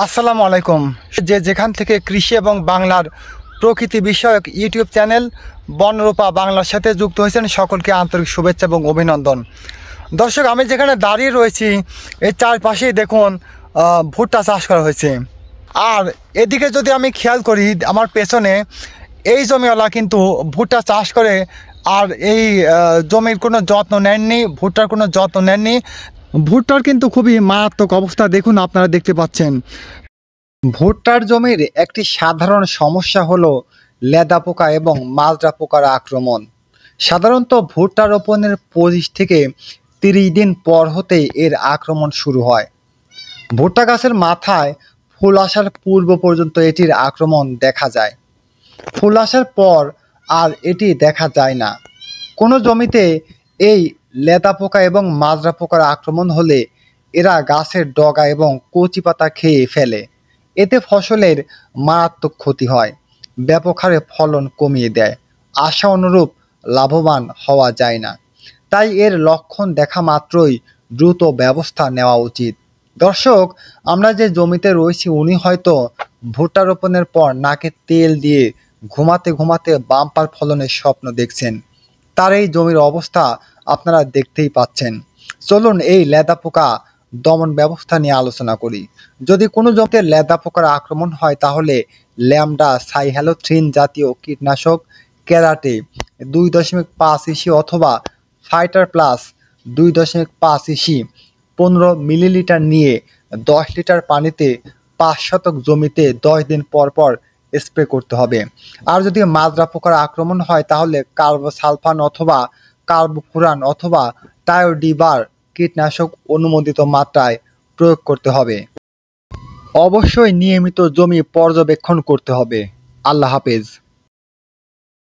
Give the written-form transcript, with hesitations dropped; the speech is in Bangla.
আসসালামু আলাইকুম। যেখান থেকে কৃষি এবং বাংলার প্রকৃতি বিষয়ক ইউটিউব চ্যানেল বনরূপা বাংলার সাথে যুক্ত হয়েছেন সকলকে আন্তরিক শুভেচ্ছা এবং অভিনন্দন। দর্শক, আমি যেখানে দাঁড়িয়ে রয়েছি এর চারপাশেই দেখুন ভুট্টা চাষ করা হয়েছে। আর এদিকে যদি আমি খেয়াল করি, আমার পেছনে এই জমিওয়ালা কিন্তু ভুট্টা চাষ করে আর এই জমির কোনো যত্ন নেননি, ভুট্টার কোনো যত্ন নেননি। ভুট্টার কিন্তু খুবই মারাত্মক অবস্থা, দেখুন আপনারা দেখতে পাচ্ছেন। ভুট্টার জমির একটি সাধারণ সমস্যা হলো লেদা পোকা এবং মাজরা পোকার আক্রমণ। সাধারণত ভুট্টা রোপণের 25 থেকে 30 দিন পর হতেই এর আক্রমণ শুরু হয়। ভুট্টা গাছের মাথায় ফুল আসার পূর্ব পর্যন্ত এটির আক্রমণ দেখা যায়। ফুল আসার পর আর এটি দেখা যায় না। কোনো জমিতে এই লেদা পোকা এবং মাজরা পোকার আক্রমণ হলে এরা গাছের ডগা এবং কচি পাতা খেয়ে ফেলে। এতে ফসলের মারাত্মক ক্ষতি হয়, ব্যাপক হারে ফলন কমিয়ে দেয়, আশা অনুরূপ লাভবান হওয়া যায় না। তাই এর লক্ষণ দেখা মাত্রই দ্রুত ব্যবস্থা নেওয়া উচিত। দর্শক, আমরা যে জমিতে রয়েছি উনি হয়তো ভুট্টা রোপণের পর নাকে তেল দিয়ে ঘুমাতে ঘুমাতে বাম্পার ফলনের স্বপ্ন দেখছেন। তার এই জমির অবস্থা আপনারা দেখতেই পাচ্ছেন। চলুন এই লেদা পোকা দমন ব্যবস্থা নিয়ে আলোচনা করি। যদি কোনো জমিতে লেদা পোকার আক্রমণ হয় তাহলে ল্যামডা সাইহ্যালোথ্রিন জাতীয় কীটনাশক ক্যারাটে 2.5 ইসি অথবা ফাইটার প্লাস 2.5 ইসি 15 মিলিলিটার নিয়ে 10 লিটার পানিতে 5 শতক জমিতে 10 দিন পর পর স্প্রে করতে হবে। আর যদি মাজরা পোকার আক্রমণ হয় তাহলে কার্বোসালফান অথবা কার্বোফুরান অথবা টায়োডিবার কীটনাশক অনুমোদিত মাত্রায় প্রয়োগ করতে হবে। অবশ্যই নিয়মিত জমি পর্যবেক্ষণ করতে হবে। আল্লাহ হাফেজ।